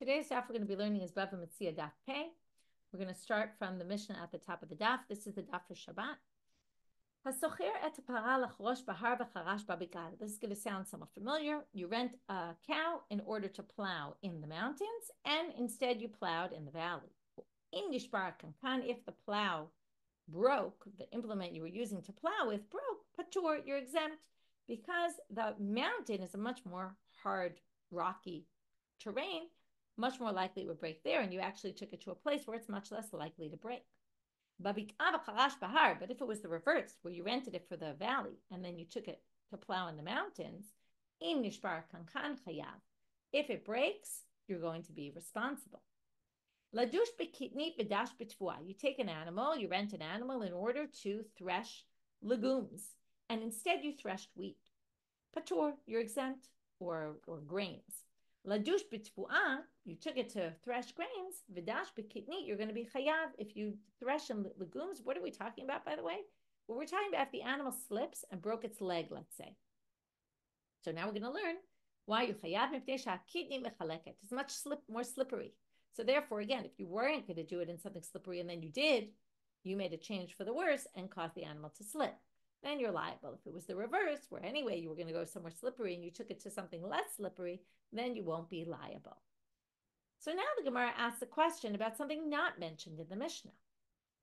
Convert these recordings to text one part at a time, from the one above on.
Today's daf we're going to be learning is Bava Metzia daf pei. We're going to start from the Mishna at the top of the daf. This is the daf for Shabbat. This is going to sound somewhat familiar. You rent a cow in order to plow in the mountains, and instead you plowed in the valley. If the plow broke, the implement you were using to plow with broke, patur, you're exempt, because the mountain is a much more hard, rocky terrain. Much more likely it would break there, and you actually took it to a place where it's much less likely to break. But if it was the reverse, where you rented it for the valley and then you took it to plow in the mountains, if it breaks, you're going to be responsible. You take an animal, you rent an animal in order to thresh legumes, and instead you threshed wheat. Patur, you're exempt, or grains. Ladush b'tfu'ah, you took it to thresh grains. V'dash b'kitni, you're going to be chayav if you thresh in legumes. What are we talking about, by the way? Well, we're talking about if the animal slips and broke its leg, let's say. So now we're going to learn why you chayav mipnei sha'kitni mechaleket. It's much more slippery. So therefore, again, if you weren't going to do it in something slippery and then you did, you made a change for the worse and caused the animal to slip. Then you're liable. If it was the reverse, where anyway you were going to go somewhere slippery and you took it to something less slippery, then you won't be liable. So now the Gemara asks a question about something not mentioned in the Mishnah.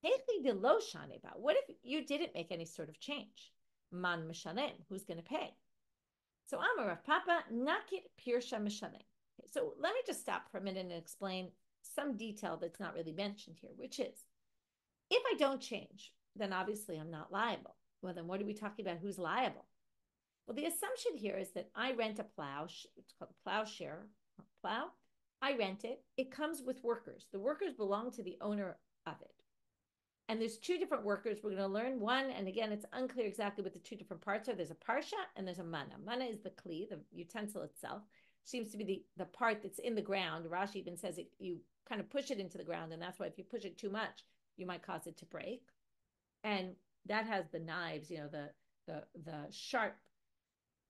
What if you didn't make any sort of change? Man mishalem, who's going to pay? So Amar Rav Papa, nakit pirsha mishalem. So let me just stop for a minute and explain some detail that's not really mentioned here, which is, if I don't change, then obviously I'm not liable. Well, then what are we talking about? Who's liable? Well, the assumption here is that I rent a plow. It's called plow share. Plow. I rent it. It comes with workers. The workers belong to the owner of it. And there's two different workers. We're going to learn one. And again, it's unclear exactly what the two different parts are. There's a parsha and there's a mana. Mana is the kli, the utensil itself. Seems to be the part that's in the ground. Rashi even says it, you kind of push it into the ground. And that's why if you push it too much, you might cause it to break. And that has the knives, the sharp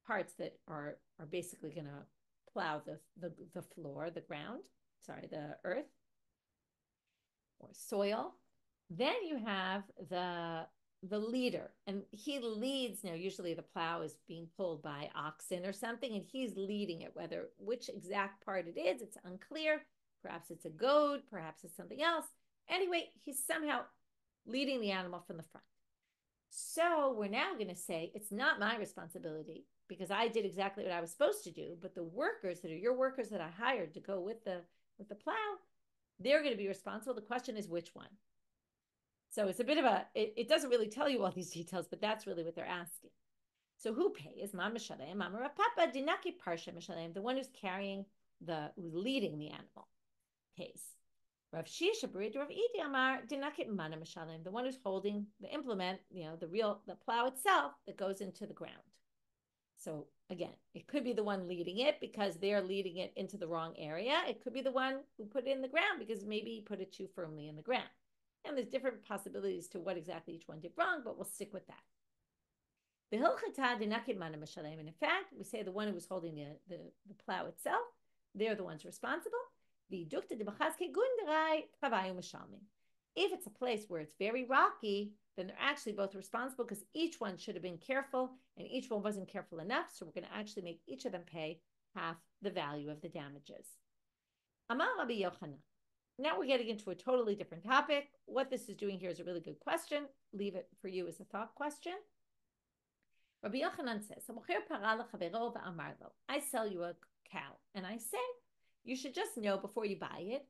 parts that are basically going to plow the floor, the ground, the earth or soil. Then you have the leader, and he leads. Usually the plow is being pulled by oxen or something, and he's leading it. Which exact part it is, it's unclear. Perhaps it's a goat, perhaps it's something else. Anyway, he's somehow leading the animal from the front. So we're now going to say it's not my responsibility because I did exactly what I was supposed to do, but the workers that are your workers that I hired to go with the plow, they're going to be responsible. The question is which one. So it's a bit of it doesn't really tell you all these details, but that's really what they're asking. So who pays? Mama Shalem, Mama Papa, Dinaki Parsha Mishalem, the one who's who's leading the animal, pays. Rav Shisha Brid, Rav Idi Amar, Dinakit Mana Mishalem, the one who's holding the implement, the plow itself that goes into the ground. So again, it could be the one leading it because they're leading it into the wrong area. It could be the one who put it in the ground because maybe he put it too firmly in the ground. And there's different possibilities to what exactly each one did wrong, but we'll stick with that. The Hilchata Dinakit Mana Mishalem, and in fact, we say the one who was holding the plow itself, they're the ones responsible. If it's a place where it's very rocky, then they're actually both responsible because each one should have been careful and each one wasn't careful enough. So we're going to actually make each of them pay half the value of the damages. Amar Rabbi Yochanan. Now we're getting into a totally different topic. What this is doing here is a really good question. Leave it for you as a thought question. Rabbi Yochanan says, I sell you a cow and I say, you should just know before you buy it.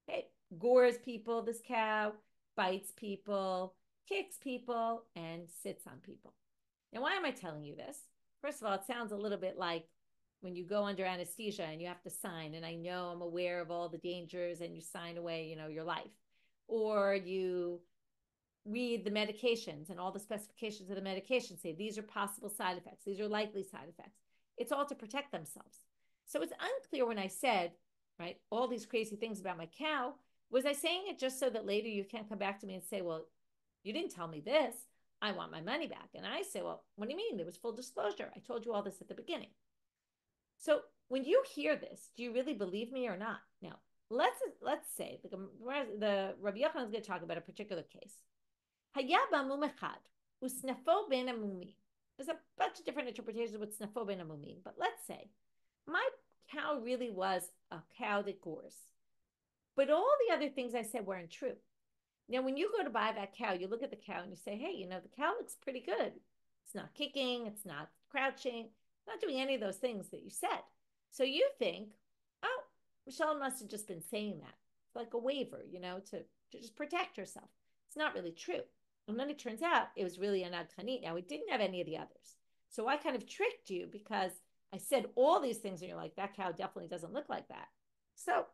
Okay, gores people, this cow, bites people, kicks people, and sits on people. Now, why am I telling you this? First of all, it sounds a little bit like when you go under anesthesia and you have to sign, and I know I'm aware of all the dangers, and you sign away, your life. Or you read the medications and all the specifications of the medication, say these are possible side effects, these are likely side effects. It's all to protect themselves. So it's unclear when I said, right, all these crazy things about my cow. Was I saying it just so that later you can't come back to me and say, well, you didn't tell me this, I want my money back? And I say, well, what do you mean? There was full disclosure. I told you all this at the beginning. So when you hear this, do you really believe me or not? Now, let's say the Rabbi Yochanan is going to talk about a particular case. Hayaba mum echad usnafo ben amumim. There's a bunch of different interpretations of what snafo ben amumim, but let's say my cow really was a cow that gores, but all the other things I said weren't true. Now, when you go to buy that cow, you look at the cow and you say, hey, the cow looks pretty good. It's not kicking, it's not crouching, not doing any of those things that you said. So you think, oh, Michelle must have just been saying that. It's like a waiver, to just protect herself. It's not really true. And then it turns out it was really an adchanit. Now, it didn't have any of the others. So I kind of tricked you because I said all these things and you're like, that cow definitely doesn't look like that. So,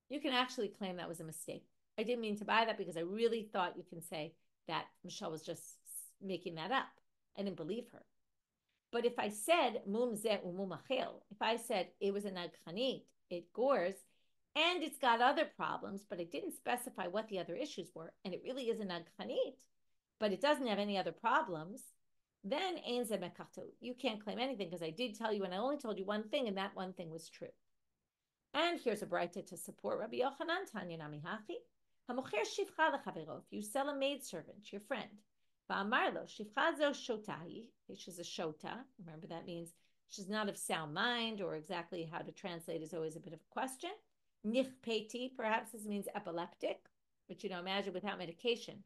you can actually claim that was a mistake. I didn't mean to buy that because I really thought you can say that Michelle was just making that up. I didn't believe her. But if I said mum ze umum achil, if I said it was an adchanit, it gores, and it's got other problems, but it didn't specify what the other issues were, and it really is an adchanit, but it doesn't have any other problems, then ein ze mekachto. You can't claim anything because I did tell you, and I only told you one thing, and that one thing was true. And here's a braita to support Rabbi Yochanan, Tanya Nami Hachi. Hamocher shivcha lechavero. If you sell a maidservant to your friend, va'amar lo shivcha zo shotahi. She's a shota. Remember, that means she's not of sound mind, or exactly how to translate is always a bit of a question. Nichpeti, perhaps this means epileptic, but imagine without medication,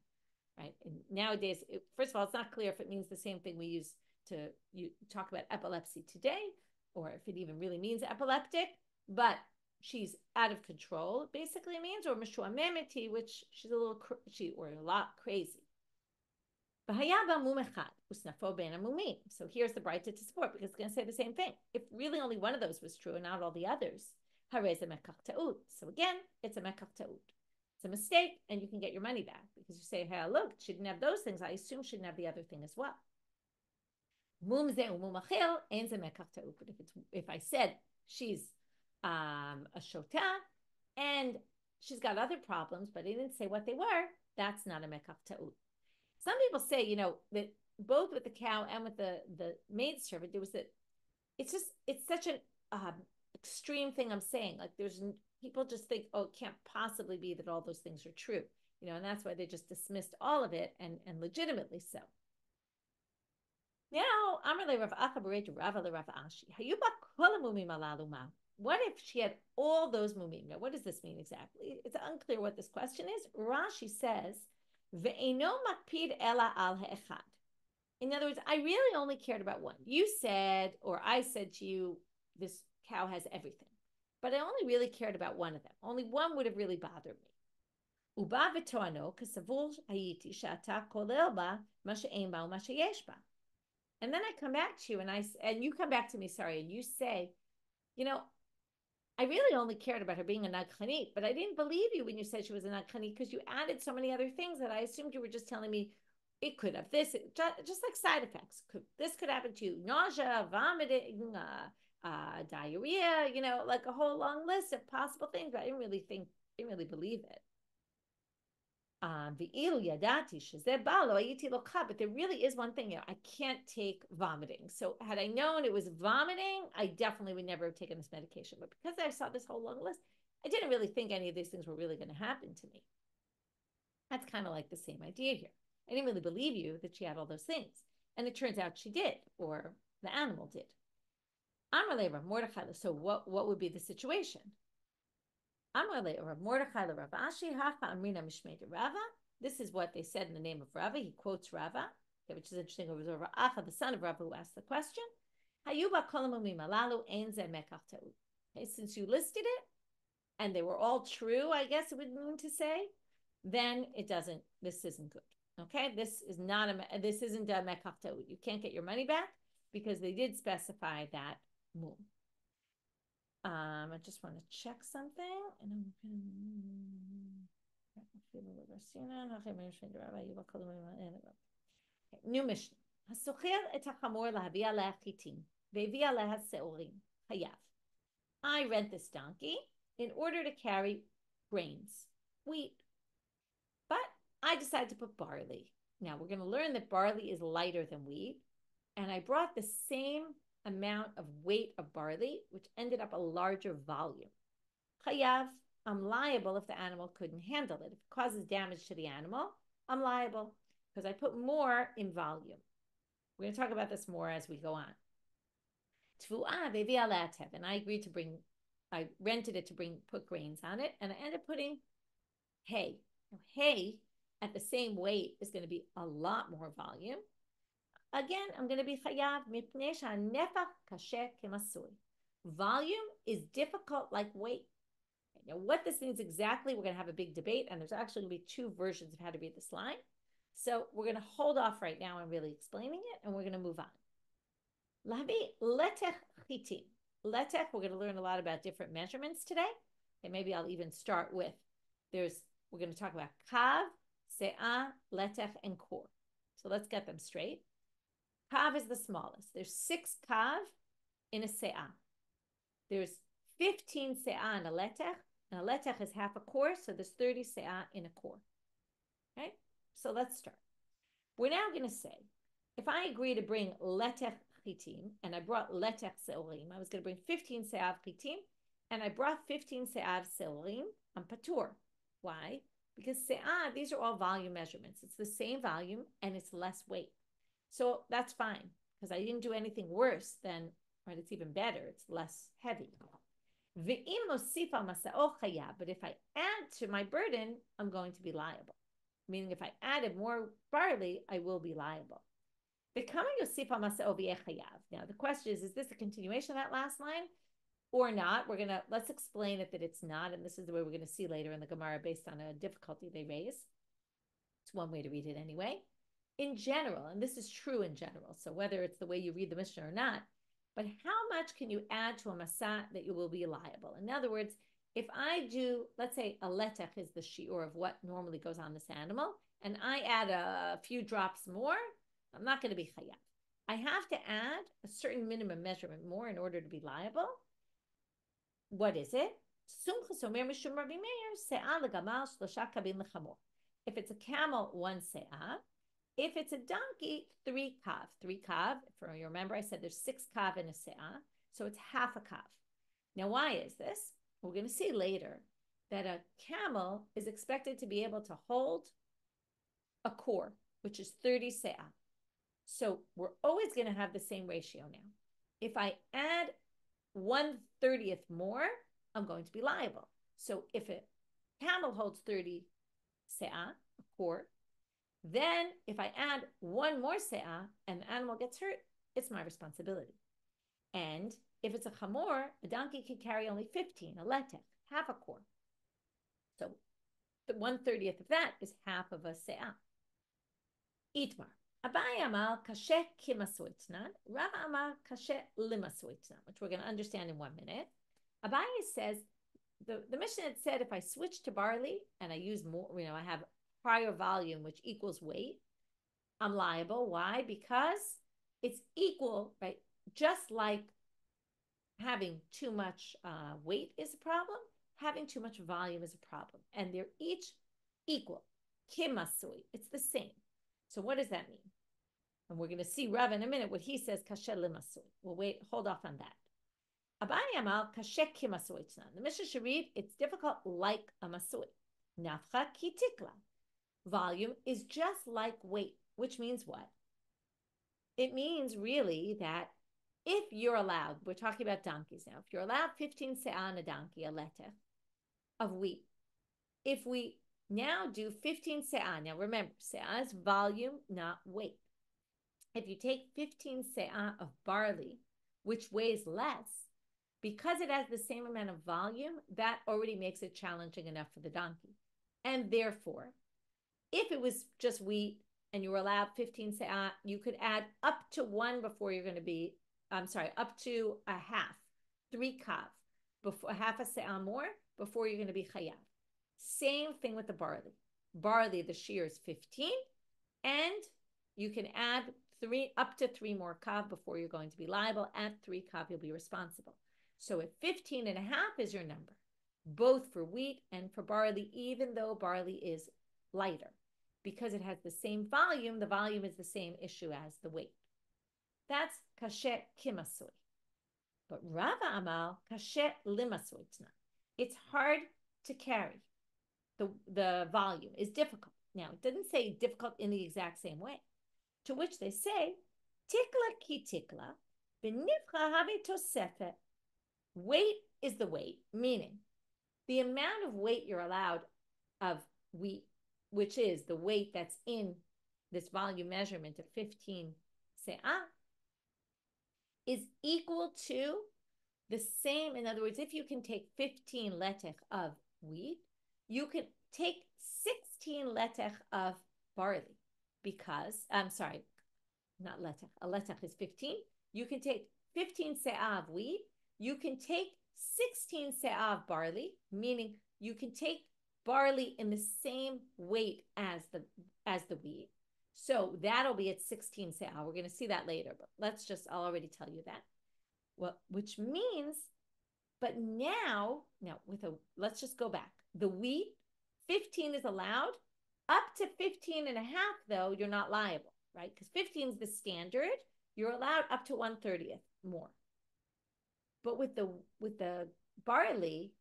right? And nowadays, first of all, it's not clear if it means the same thing we use to talk about epilepsy today, or if it even really means epileptic, but she's out of control, it basically means, or mishuamemeti, which she's a lot crazy. So here's the braita to support, because it's going to say the same thing. If really only one of those was true and not all the others, so again, it's a mekach ta'ud. It's a mistake, and you can get your money back because you say, hey, look, she didn't have those things. I assume she didn't have the other thing as well. But if I said she's a shota and she's got other problems, but I didn't say what they were, that's not a mekach ta'ud. Some people say, that both with the cow and with the maidservant, there was it's such an extreme thing I'm saying. Like people just think, oh, it can't possibly be that all those things are true, and that's why they just dismissed all of it, and legitimately so. Now, Amrle Rav Acha B'Rei Rava LeRav Ashi. Hayuba Kol Mumim Alalu Ma. What if she had all those mumim? Now, what does this mean exactly? It's unclear what this question is. Rashi says, Ve'eno makpid ela al ha'echad. In other words, I really only cared about one. You said, or I said to you, this cow has everything. But I only really cared about one of them. Only one would have really bothered me. Uba v'toano kasavul hayiti shata kolel ba ma she'ein ba u'ma sheyesh ba. And then I come back to you, and you come back to me, and you say, I really only cared about her being a nadchanit, but I didn't believe you when you said she was a nadchanit because you added so many other things that I assumed you were just telling me it could have this, just like side effects. This could happen to you: nausea, vomiting, diarrhea. Like a whole long list of possible things. But I didn't really believe it. But there really is one thing. I can't take vomiting. So had I known it was vomiting, I definitely would never have taken this medication. But because I saw this whole long list, I didn't really think any of these things were really going to happen to me. That's kind of like the same idea here. I didn't really believe you that she had all those things. And it turns out she did, or the animal did. So what would be the situation? This is what they said in the name of Rava. He quotes Rava, which is interesting. It was Rav Acha, the son of Rava, who asked the question. Since you listed it, and they were all true, I guess it would mean to say, then this isn't good. Okay, this isn't a mekach ta'ud. You can't get your money back because they did specify that mum. I just want to check something. New Mishna. I rent this donkey in order to carry grains, wheat. But I decided to put barley. Now we're going to learn that barley is lighter than wheat. and I brought the same amount of weight of barley, which ended up a larger volume. Chayav, I'm liable if the animal couldn't handle it. If it causes damage to the animal, I'm liable because I put more in volume. We're going to talk about this more as we go on. And I agreed to I rented it to put grains on it, and I ended up putting hay. Now, hay at the same weight is going to be a lot more volume. Again, I'm going to be chayav mipnei she'hanefach kasheh kemasui. Volume is difficult like weight. Now, what this means exactly, we're going to have a big debate, and there's actually going to be two versions of how to read this line. So we're going to hold off right now on really explaining it, and we're going to move on. Lavi letech chitim. Letech, we're going to learn a lot about different measurements today. And maybe I'll even start with, we're going to talk about kav, se'ah, letech, and kor. So let's get them straight. Kav is the smallest. There's 6 kav in a se'ah. There's 15 se'ah in a letech, and a letech is half a kor, so there's 30 se'ah in a kor. Okay? So let's start. We're now going to say, if I agree to bring letech chitim, and I brought letech se'orim, I was going to bring 15 se'av chitim, and I brought 15 se'av se'orim, I'm patur. Why? Because se'ah, these are all volume measurements. It's the same volume, and it's less weight. So that's fine, because I didn't do anything worse than, right, it's even better, it's less heavy. But if I add to my burden, I'm going to be liable. Meaning if I added more barley, I will be liable. Now the question is this a continuation of that last line or not? Let's explain it that it's not, and this is the way we're going to see later in the Gemara based on a difficulty they raise. It's one way to read it anyway. In general, and this is true in general, so whether it's the way you read the Mishna or not, but how much can you add to a masah that you will be liable? In other words, if I do, let's say a letech is the shiur of what normally goes on this animal, and I add a few drops more, I'm not going to be chayav. I have to add a certain minimum measurement more in order to be liable. What is it? If it's a camel, 1 se'ah. If it's a donkey, 3 kav. 3 kav, if you remember, I said there's 6 kav in a se'ah, so it's half a kav. Now, why is this? We're going to see later that a camel is expected to be able to hold a core, which is 30 se'ah. So we're always going to have the same ratio now. If I add 1/30th more, I'm going to be liable. So if a camel holds 30 se'ah, a core, then if I add 1 more se'ah and the animal gets hurt, it's my responsibility. And if it's a chamor, a donkey can carry only 15, a letech, half a core. So the 1/30th of that is half of a se'ah. Itmar. Abaye amar kasheh kimasuitnan, Rava amar kasheh limasuitnan, which we're going to understand in 1 minute. Abaye says, the Mishnah had said if I switch to barley and I use more, I have higher volume, which equals weight, I'm liable. Why? Because it's equal, right? Just like having too much weight is a problem, having too much volume is a problem. And they're each equal. Kimasui, it's the same. So what does that mean? And we're going to see Rava in a minute what he says, kasher limasui. We'll hold off on that. Abaye amal kasher kimasui. The Mishnah should read, it's difficult like a masui. Nafcha kitikla. Volume is just like weight, which means what? It means really that if you're allowed, we're talking about donkeys now, if you're allowed 15 se'ah on a donkey, a letech, of wheat, if we now do 15 se'ah, now remember, se'ah is volume, not weight. If you take 15 se'ah of barley, which weighs less, because it has the same amount of volume, that already makes it challenging enough for the donkey. And therefore, if it was just wheat and you were allowed 15 se'ah, you could add up to 1 before you're going to be, up to a half, 3 kav, before half a se'ah more before you're going to be chayav. Same thing with the barley. Barley, the shiur is 15, and you can add up to 3 more kav before you're going to be liable. At 3 kav, you'll be responsible. So if 15 and a half is your number, both for wheat and for barley, even though barley is lighter, because it has the same volume, the volume is the same issue as the weight. That's kasher kimasui. But Rava Amal kasher limasui. It's hard to carry. The volume is difficult. Now, it doesn't say difficult in the exact same way. To which they say, tikla ki tikla, benifcha have tosefet. Weight is the weight, meaning the amount of weight you're allowed of wheat, which is the weight that's in this volume measurement of 15 se'ah, is equal to the same. In other words, if you can take 15 letech of wheat, you can take 16 letech of barley because, I'm sorry, not letech. A letech is 15. You can take 15 se'ah of wheat. You can take 16 se'ah of barley, meaning you can take barley in the same weight as the wheat. So that'll be at 16 se'ah. We're going to see that later, but I'll already tell you that. Well, which means, but now let's just go back. The wheat, 15 is allowed. Up to 15 and a half, though, you're not liable, right? Because 15 is the standard. You're allowed up to 1/30th more. But with the barley,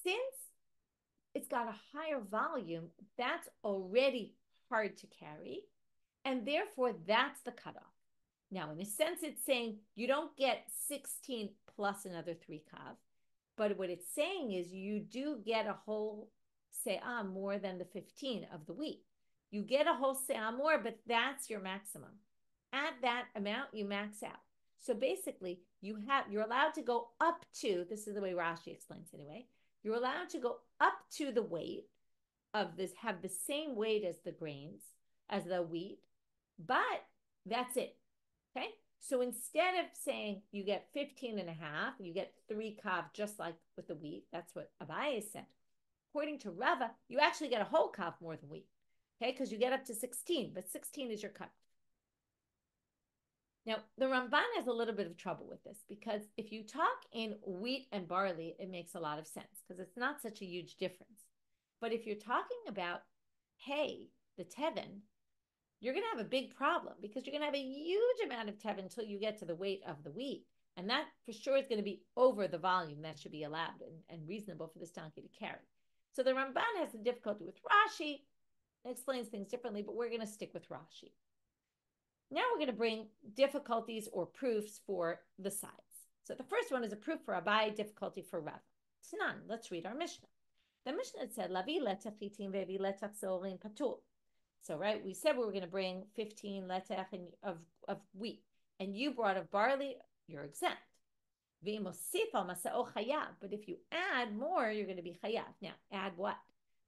since it's got a higher volume, that's already hard to carry. And therefore, that's the cutoff. Now, in a sense, it's saying you don't get 16 plus another 3 kav. But what it's saying is you do get a whole se'ah more than the 15 of the wheat. You get a whole se'ah more, but that's your maximum. At that amount, you max out. So basically, you're allowed to go up to, this is the way Rashi explains anyway, you're allowed to go up to the weight of this, have the same weight as the grains, as the wheat, but that's it. Okay? So instead of saying you get 15 and a half, you get 3 kav just like with the wheat, that's what Abaye said. According to Rava, you actually get a whole kav more than wheat. Okay? Because you get up to 16, but 16 is your cut. Now, the Ramban has a little bit of trouble with this because if you talk in wheat and barley, it makes a lot of sense because it's not such a huge difference. But if you're talking about hay, the tevin, you're going to have a big problem because you're going to have a huge amount of tevin until you get to the weight of the wheat. And that for sure is going to be over the volume that should be allowed and reasonable for this donkey to carry. So the Ramban has the difficulty with Rashi. It explains things differently, but we're going to stick with Rashi. Now we're going to bring difficulties or proofs for the sides. So the first one is a proof for Abaye, difficulty for Rava. It's none. Let's read our Mishnah. The Mishnah said, Lavi letech chitim vevi letech seorim patur. So, right, we said we were going to bring 15 letech of wheat, and you brought of barley, you're exempt. But if you add more, you're going to be chayav. Now, add what?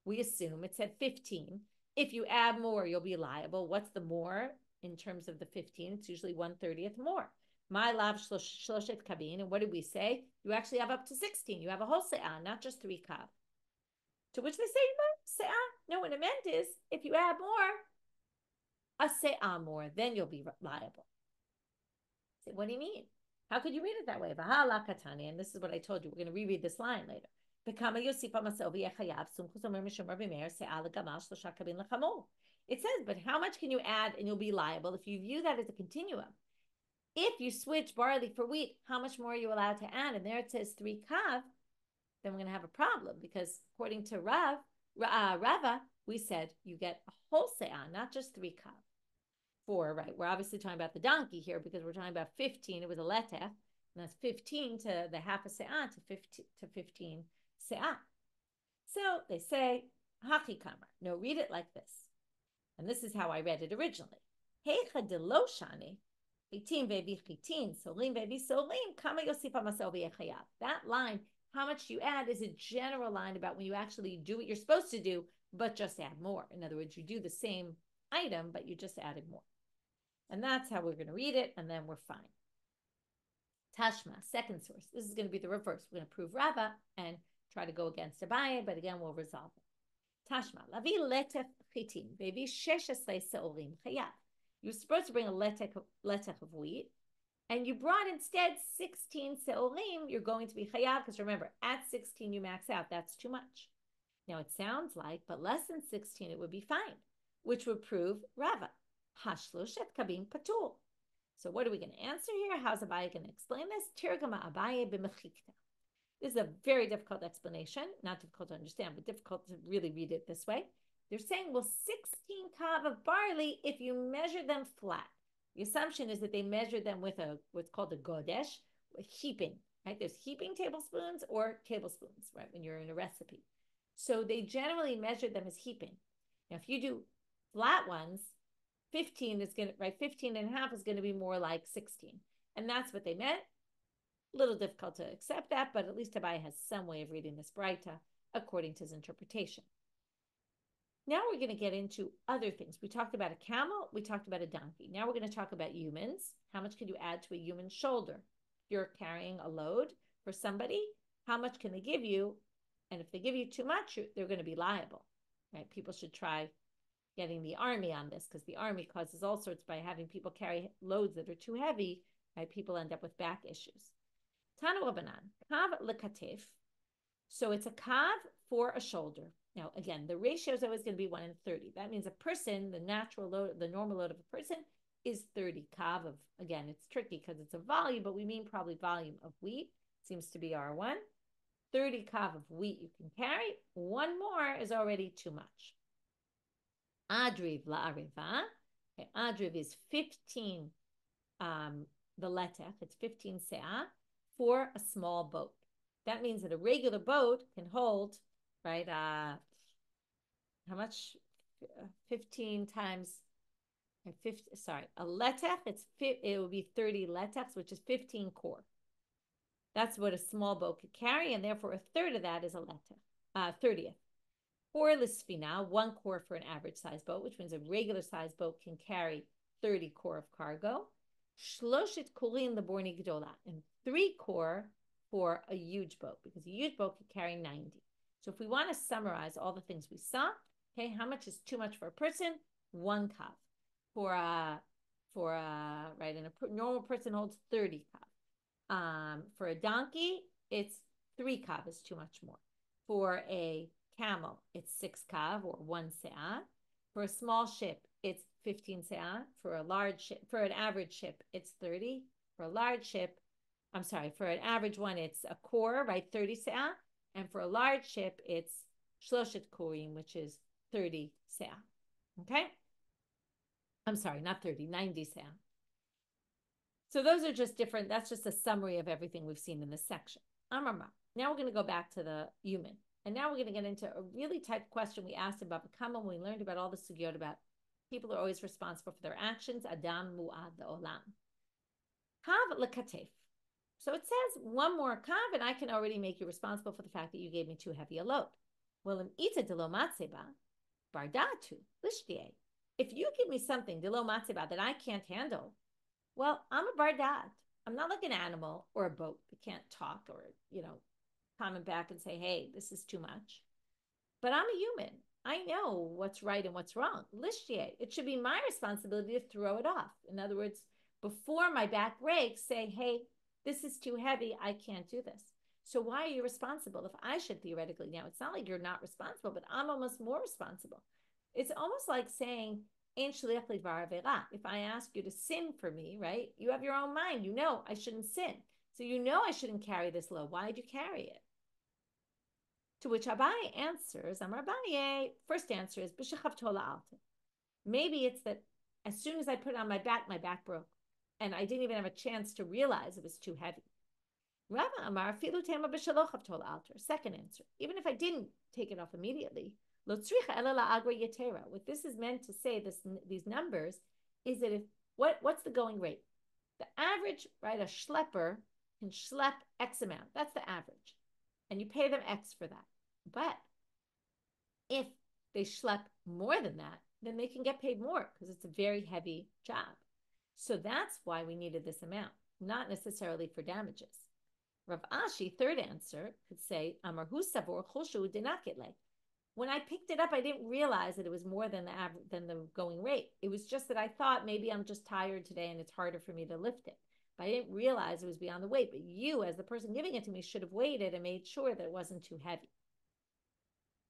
We assume it said 15. If you add more, you'll be liable. What's the more? In terms of the 15, it's usually 1/30th more. My lav shloshet kabin, and what did we say? You actually have up to 16. You have a whole se'ah, not just 3 kav. To which they say, se'ah. No, what it meant is, if you add more, a se'ah more, then you'll be liable. So what do you mean? How could you read it that way? V'hala katani, and this is what I told you. We're going to reread this line later. It says, but how much can you add and you'll be liable if you view that as a continuum? If you switch barley for wheat, how much more are you allowed to add? And there it says 3 kav, then we're going to have a problem because according to Rava, we said you get a whole se'ah, not just 3 kav. 4, right? We're obviously talking about the donkey here because we're talking about 15. It was a letech, and that's 15 to the half a se'ah to 15 se'ah. So they say, hachi kamar. No, read it like this. And this is how I read it originally. Heicha de lo shani, chitim vevi chitim, solim vevi solim, kama yosifa masel v'yechayav. That line, how much you add, is a general line about when you actually do what you're supposed to do, but just add more. In other words, you do the same item, but you just added more. And that's how we're going to read it, and then we're fine. Tashma, second source. This is going to be the reverse. We're going to prove Rava and try to go against Abaye, but again, we'll resolve it. Tashma, lavi letech chitim, vevi 16 seorim chayav. You're supposed to bring a letech of wheat, and you brought instead 16 seorim, you're going to be chayav, because remember, at 16 you max out. That's too much. Now it sounds like, but less than 16 it would be fine, which would prove Rava. Hashloshet kabin patul. So what are we going to answer here? How's Abaye going to explain this? Tirgama Abaye b'mechikta. This is a very difficult explanation, not difficult to understand, but difficult to really read it this way. They're saying, well, 16 kav of barley if you measure them flat. The assumption is that they measure them with what's called a godesh, a heaping, right? There's heaping tablespoons or tablespoons, right, when you're in a recipe. So they generally measure them as heaping. Now, if you do flat ones, 15 is going to, right, 15 and a half is going to be more like 16. And that's what they meant. A little difficult to accept that, but at least Abaye has some way of reading this Braita according to his interpretation. Now we're going to get into other things. We talked about a camel. We talked about a donkey. Now we're going to talk about humans. How much can you add to a human shoulder? If you're carrying a load for somebody, how much can they give you? And if they give you too much, they're going to be liable, right? People should try getting the army on this because the army causes all sorts by having people carry loads that are too heavy, right? People end up with back issues. Tanu Rabbanan, kav lekatif. So it's a kav for a shoulder. Now, again, the ratio is always going to be 1 in 30. That means a person, the natural load, the normal load of a person is 30 kav of, again, it's tricky because it's a volume, but we mean probably volume of wheat. Seems to be our one. 30 kav of wheat you can carry. One more is already too much. Adriv la'ariva. Okay, adriv is 15, the letech, it's 15 se'ah for a small boat. That means that a regular boat can hold, right, how much? 15 times, 50, sorry, a letech, it would be 30 letechs, which is 15 core. That's what a small boat could carry, and therefore a third of that is a letech, 30th. Or lisfina, 1 core for an average size boat, which means a regular size boat can carry 30 core of cargo. Shloshit kurin leborni gdola, and 3 core for a huge boat, because a huge boat could carry 90. So if we want to summarize all the things we saw, okay, how much is too much for a person? 1 kav. Right, and a normal person holds 30 kav. For a donkey, it's 3 kav is too much more. For a camel, it's 6 kav or 1 se'ah. For a small ship, it's 15 se'ah. For a large ship, for an average ship, it's 30. For a large ship, I'm sorry, for an average one, it's a core, right, 30 se'ah. And for a large ship, it's shloshet korim, which is 30 se'ah. Okay? I'm sorry, not 30, 90 se'ah. So those are just different. That's just a summary of everything we've seen in this section. Amar. Now we're going to go back to the human. And now we're going to get into a really tight question we asked about Kama when we learned about all the sugyot about people are always responsible for their actions. Adam mu'ad olam. Kav lekatef. So it says one more kav, and I can already make you responsible for the fact that you gave me too heavy a load. Well, in ita de lo matzeba, bardatu, lishtie. If you give me something de lo matzeba that I can't handle, well, I'm a bardat. I'm not like an animal or a boat that can't talk or, comment back and say, hey, this is too much. But I'm a human. I know what's right and what's wrong. Lishtie. It should be my responsibility to throw it off. In other words, before my back breaks, say, hey, this is too heavy. I can't do this. So why are you responsible if I should theoretically? Now, it's not like you're not responsible, but I'm almost more responsible. It's almost like saying, if I ask you to sin for me, right? You have your own mind. You know I shouldn't sin. So you know I shouldn't carry this load. Why did you carry it? To which Abaye answers, Amar Abaye, first answer is, maybe it's that as soon as I put it on my back broke. And I didn't even have a chance to realize it was too heavy. Rava Amar, second answer, even if I didn't take it off immediately, what this is meant to say, these numbers, is that if what's the going rate? The average, right, a schlepper can schlep X amount. That's the average. And you pay them X for that. But if they schlep more than that, then they can get paid more because it's a very heavy job. So that's why we needed this amount, not necessarily for damages. Rav Ashi, third answer, could say, Amar hu savor choshu dinakitle. When I picked it up, I didn't realize that it was more than the going rate. It was just that I thought maybe I'm just tired today and it's harder for me to lift it. But I didn't realize it was beyond the weight. But you, as the person giving it to me, should have weighed it and made sure that it wasn't too heavy.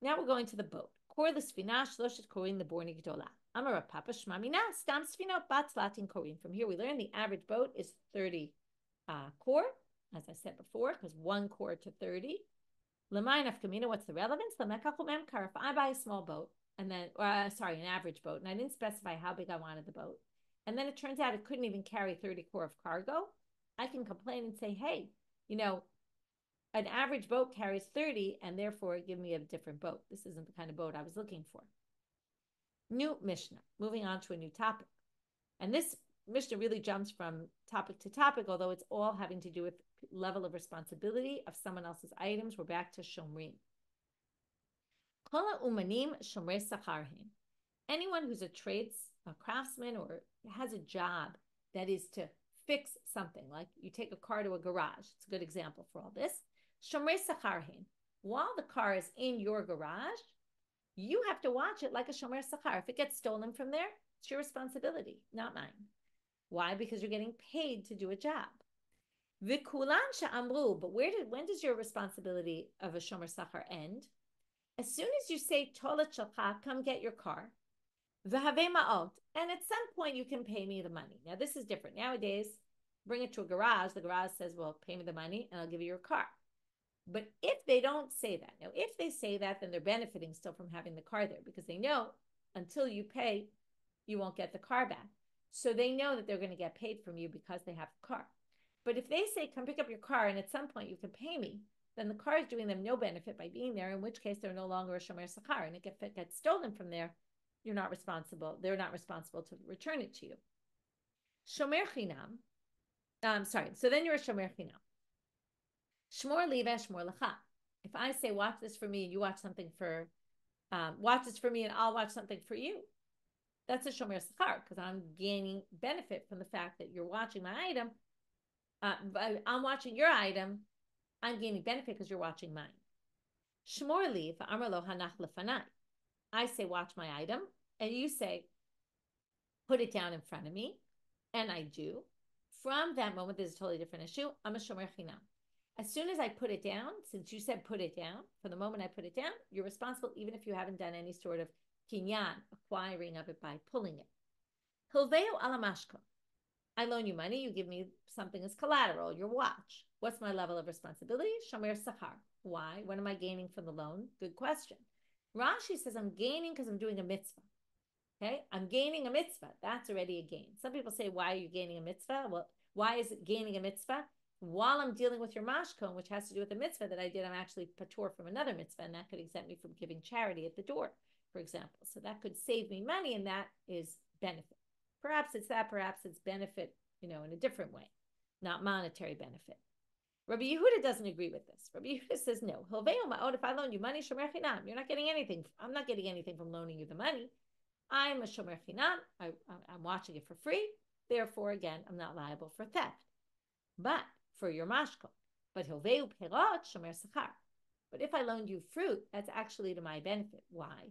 Now we're going to the boat. Kor l'sfina shloshet korin leborni gdola. Amar Papa Shmamina, Stam Sfino, Bat Latin Korean. From here, we learn the average boat is 30 core, as I said before, because 1 core to 30. L'mayin afkamina, what's the relevance? L'mekachumem kar. If I buy a small boat, and then, an average boat, and I didn't specify how big I wanted the boat, and then it turns out it couldn't even carry 30 core of cargo, I can complain and say, hey, an average boat carries 30, and therefore give me a different boat. This isn't the kind of boat I was looking for. New Mishnah, moving on to a new topic. And this Mishnah really jumps from topic to topic, although it's all having to do with level of responsibility of someone else's items. We're back to shomrim. Kol umanim shomrei sacharhin. Anyone who's a craftsman, or has a job that is to fix something, like you take a car to a garage. It's a good example for all this. Shomrei sacharhin. While the car is in your garage, you have to watch it like a shomer sachar. If it gets stolen from there, it's your responsibility, not mine. Why? Because you're getting paid to do a job. V'kulan she'amru, but when does your responsibility of a shomer sachar end? As soon as you say tolet shalcha, come get your car, v'havei ma'ot, and at some point you can pay me the money. Now this is different. Nowadays, bring it to a garage. The garage says, well, pay me the money and I'll give you your car. But if they don't say that, now if they say that, then they're benefiting still from having the car there, because they know until you pay, you won't get the car back. So they know that they're going to get paid from you because they have the car. But if they say, come pick up your car and at some point you can pay me, then the car is doing them no benefit by being there, in which case they're no longer a shomer sachar. And if it gets stolen from there, you're not responsible. They're not responsible to return it to you. Shomer chinam. So then you're a shomer chinam. Shmor liva, shmor lecha. If I say, watch this for me, and you watch this for me, and I'll watch something for you, that's a shomer sachar, because I'm gaining benefit from the fact that you're watching my item. I'm watching your item. I'm gaining benefit because you're watching mine. Shmor li, v'amar lo hanach lefanai. I say, watch my item, and you say, put it down in front of me, and I do. From that moment, there's a totally different issue. I'm a shomer chinam. As soon as I put it down, since you said put it down, from the moment I put it down, you're responsible even if you haven't done any sort of kinyan, acquiring of it by pulling it. Hilveo alamashko. I loan you money, you give me something as collateral, your watch. What's my level of responsibility? Shomer sachar. Why? What am I gaining from the loan? Good question. Rashi says I'm gaining because I'm doing a mitzvah. Okay? I'm gaining a mitzvah. That's already a gain. Some people say, why are you gaining a mitzvah? Well, why is it gaining a mitzvah? While I'm dealing with your mashkon, which has to do with the mitzvah that I did, I'm actually patur from another mitzvah, and that could exempt me from giving charity at the door, for example. So that could save me money, and that is benefit. Perhaps it's that, perhaps it's benefit, in a different way, not monetary benefit. Rabbi Yehuda doesn't agree with this. Rabbi Yehuda says, no. If I loan you money, shomer chinam, you're not getting anything. I'm not getting anything from loaning you the money. I'm a shomer chinam. I'm watching it for free. Therefore, again, I'm not liable for theft. But for your mashko, but hilveu perot shomer sachar. But if I loaned you fruit, that's actually to my benefit. Why?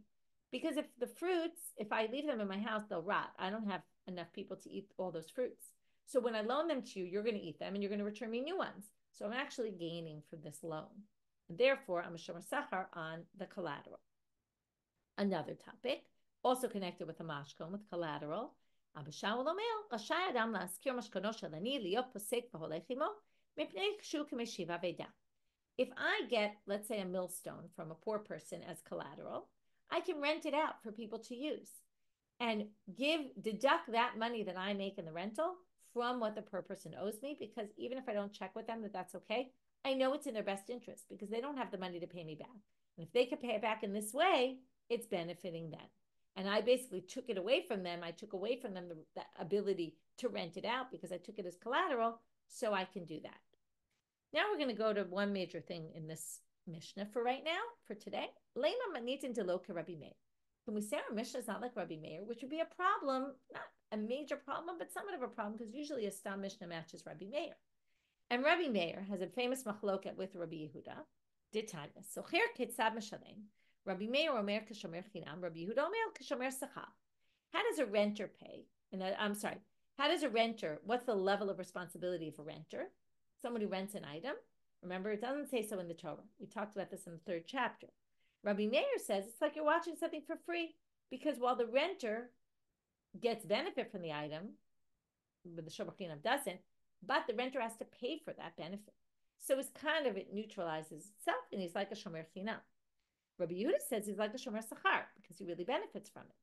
Because if I leave them in my house, they'll rot. I don't have enough people to eat all those fruits. So when I loan them to you, you're going to eat them and you're going to return me new ones. So I'm actually gaining from this loan. And therefore, I'm a shomer sachar on the collateral. Another topic, also connected with the mashkon, with collateral. If I get, let's say, a millstone from a poor person as collateral, I can rent it out for people to use and deduct that money that I make in the rental from what the poor person owes me, because even if I don't check with them that that's okay, I know it's in their best interest because they don't have the money to pay me back. And if they could pay it back in this way, it's benefiting them. And I basically took it away from them. I took away from them the ability to rent it out because I took it as collateral, so I can do that. Now we're going to go to one major thing in this Mishnah for right now, for today. Lema manitin deloka Rabbi Meir. Can we say our Mishnah is not like Rabbi Meir, which would be a problem, not a major problem, but somewhat of a problem, because usually a Stam Mishnah matches Rabbi Meir. And Rabbi Meir has a famous machloket with Rabbi Yehuda. Ditanya. So here ketzad mishalem. Rabbi Meir omer kashomer chinam. Rabbi Yehuda omer kashomer sachar. How does a renter pay? How does a renter, what's the level of responsibility of a renter? Someone who rents an item. Remember, it doesn't say so in the Torah. We talked about this in the 3rd chapter. Rabbi Meir says it's like you're watching something for free, because while the renter gets benefit from the item, but the shomrim chinam doesn't, but the renter has to pay for that benefit. So it's kind of, it neutralizes itself, and he's like a shomer chinam. Rabbi Yehuda says he's like a shomer sachar because he really benefits from it.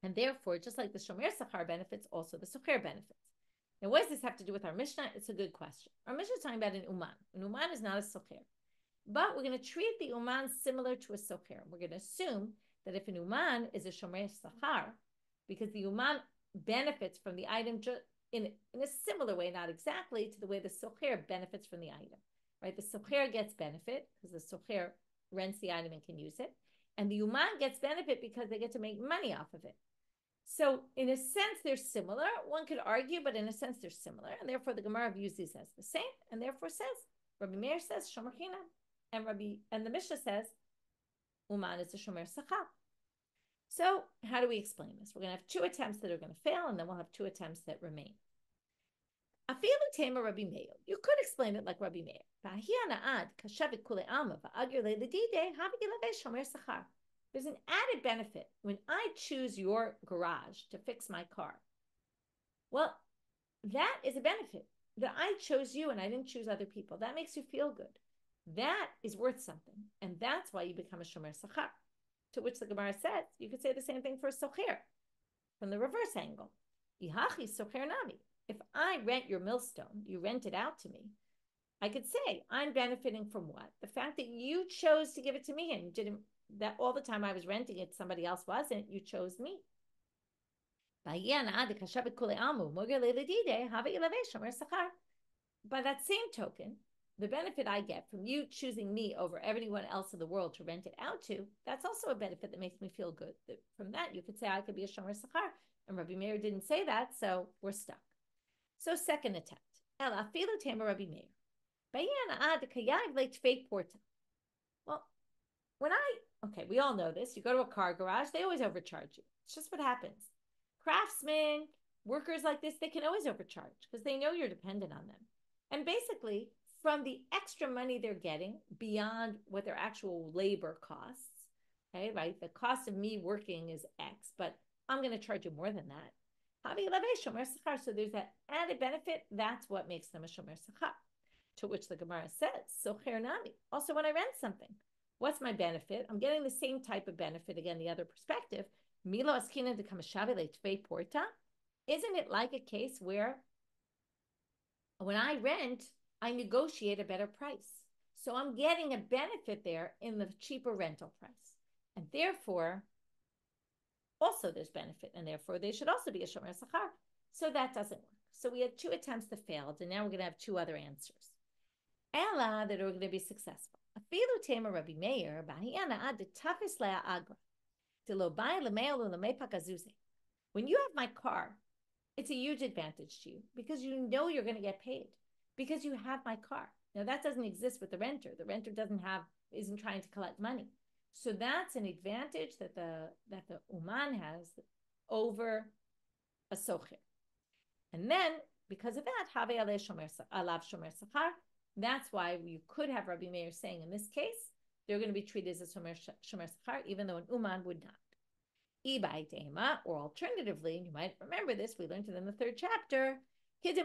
And therefore, just like the shomer sachar benefits, also the socher benefits. Now, what does this have to do with our Mishnah? It's a good question. Our Mishnah is talking about an uman. An uman is not a socher. But we're going to treat the uman similar to a socher. We're going to assume that if an uman is a shomer sachar, because the uman benefits from the item in a similar way, not exactly, to the way the socher benefits from the item, right? The socher gets benefit because the socher rents the item and can use it. And the uman gets benefit because they get to make money off of it. So in a sense, they're similar. One could argue, but in a sense, they're similar. And therefore, the Gemara views these as the same, and therefore says, Rabbi Meir says, shomer chinam. And the Mishnah says, uman is the shomer sachar. So how do we explain this? We're going to have two attempts that are going to fail, and then we'll have two attempts that remain. Afilu tema Rabbi Meir. You could explain it like Rabbi Meir. There's an added benefit when I choose your garage to fix my car. Well, that is a benefit that I chose you and I didn't choose other people. That makes you feel good. That is worth something. And that's why you become a shomer sachar. To which the Gemara says, you could say the same thing for a socher from the reverse angle. Ihachi socher nami. If I rent your millstone, you rent it out to me, I could say, I'm benefiting from what? The fact that you chose to give it to me and didn't, that all the time I was renting it, somebody else wasn't, you chose me. By that same token, the benefit I get from you choosing me over everyone else in the world to rent it out to, that's also a benefit that makes me feel good. From that, you could say I could be a shomer sachar. And Rabbi Meir didn't say that, so we're stuck. So second attempt. Well, we all know this. You go to a car garage, they always overcharge you. It's just what happens. Craftsmen, workers like this, they can always overcharge because they know you're dependent on them. And basically, from the extra money they're getting beyond what their actual labor costs, okay, right? The cost of me working is X, but I'm going to charge you more than that. So there's that added benefit. That's what makes them a shomer sachar. To which the Gemara says, socher nami. Also, when I rent something, what's my benefit? I'm getting the same type of benefit. Again, the other perspective. Milo askina de kamashave tvei porta. Isn't it like a case where when I rent, I negotiate a better price? So I'm getting a benefit there in the cheaper rental price. And therefore, also there's benefit, and therefore they should also be a shomer sachar. So that doesn't work. So we had two attempts that failed, and now we're going to have two other answers. Ella, that are going to be successful. Afilu tema Rabbi Meir, b'hiyana ad tafis lea agra, lo bay lemeil lemepakazuze. When you have my car, it's a huge advantage to you because you know you're going to get paid because you have my car. Now that doesn't exist with the renter. The renter isn't trying to collect money. So that's an advantage that the uman has over a socher. And then because of that, have alav shomer sachar. That's why you could have Rabbi Meir saying in this case they're going to be treated as a shomer sachar, even though an uman would not. Ibai dema, or alternatively, and you might remember this, we learned it in the third chapter. As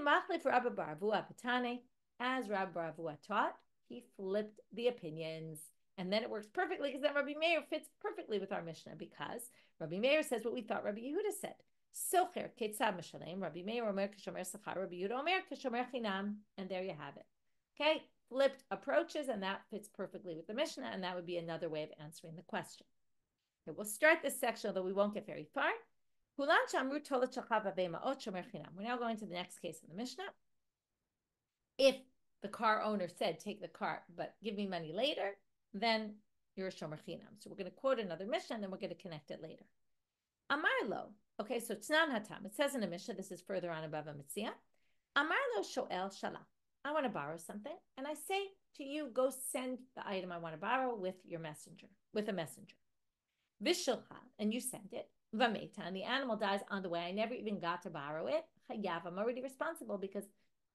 Rabbi Baravua taught, he flipped the opinions. And then it works perfectly because then Rabbi Meir fits perfectly with our Mishnah because Rabbi Meir says what we thought Rabbi Yehuda said. Socher ketzad mishalem, Rabbi Meir omer kashomer sachar, Rabbi Yehuda omer kashomer chinam. And there you have it. Okay, flipped approaches, and that fits perfectly with the Mishnah, and that would be another way of answering the question. Okay, we'll start this section, although we won't get very far. We're now going to the next case in the Mishnah. If the car owner said, take the car, but give me money later, then you're a shomer chinam. So we're going to quote another Mishnah, and then we're going to connect it later. Amar lo. Okay, so tznan hatam. It says in the Mishnah, this is further on above Metzia. Amar lo shoel shalach. I want to borrow something, and I say to you, go send the item I want to borrow with a messenger. Vishilcha, and you send it. Vameta, and the animal dies on the way. I never even got to borrow it. Chayav, I'm already responsible because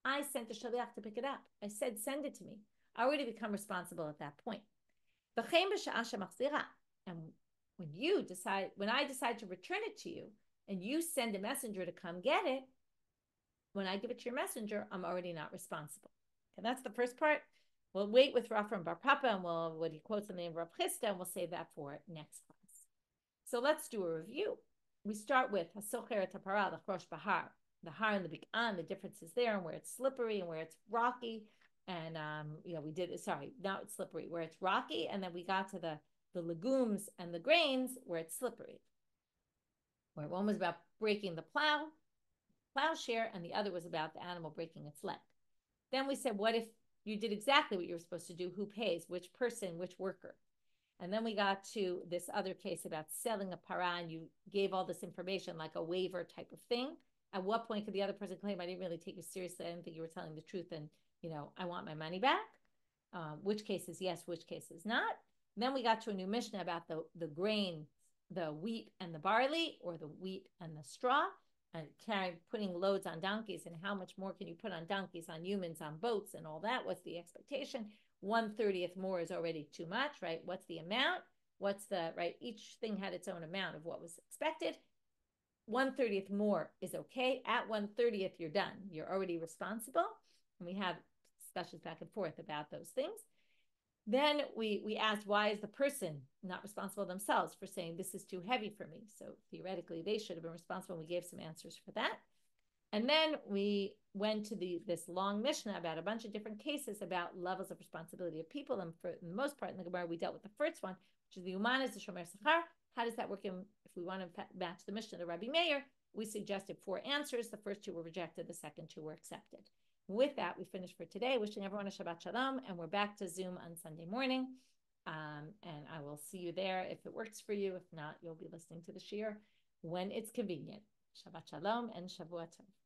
I sent the shaliach to pick it up. I said, send it to me. I already become responsible at that point. And when I decide to return it to you, and you send a messenger to come get it, when I give it to your messenger, I'm already not responsible. Okay, that's the first part. We'll wait with Rafa and Bar Papa, and what he quotes in the name of Rav Chisda, and we'll save that for next class. So let's do a review. We start with Hasocher Tapara, the Chrosh Bahar, the Har and the Bik'an, the differences there, and where it's slippery and where it's rocky. And we did now it's slippery, where it's rocky, and then we got to the legumes and the grains where it's slippery. Where one was about breaking the plowshare, and the other was about the animal breaking its leg. Then we said, what if you did exactly what you were supposed to do? Who pays? Which person? Which worker? And then we got to this other case about selling a para, and you gave all this information like a waiver type of thing. At what point could the other person claim, I didn't really take you seriously, I didn't think you were telling the truth, and I want my money back? Which cases yes, which cases not? And then we got to a new Mishna about the grain, the wheat and the barley, or the wheat and the straw, and putting loads on donkeys, and how much more can you put on donkeys, on humans, on boats, and all that? What's the expectation? 1/30th more is already too much, right? What's the amount? Each thing had its own amount of what was expected. 1/30th more is okay. At 1/30th, you're done. You're already responsible. And we have discussions back and forth about those things. Then we asked, why is the person not responsible themselves for saying this is too heavy for me? So theoretically, they should have been responsible. We gave some answers for that. And then we went to this long Mishnah about a bunch of different cases about levels of responsibility of people. And for the most part in the Gemara, we dealt with the first one, which is the Uman is the Shomer Sachar. How does that work if we want to match the Mishnah to Rabbi Meir? We suggested 4 answers. The first 2 were rejected. The second 2 were accepted. With that, we finished for today. Wishing everyone a Shabbat Shalom, and we're back to Zoom on Sunday morning. And I will see you there if it works for you. If not, you'll be listening to the Shiur when it's convenient. Shabbat Shalom and Shavua Tov.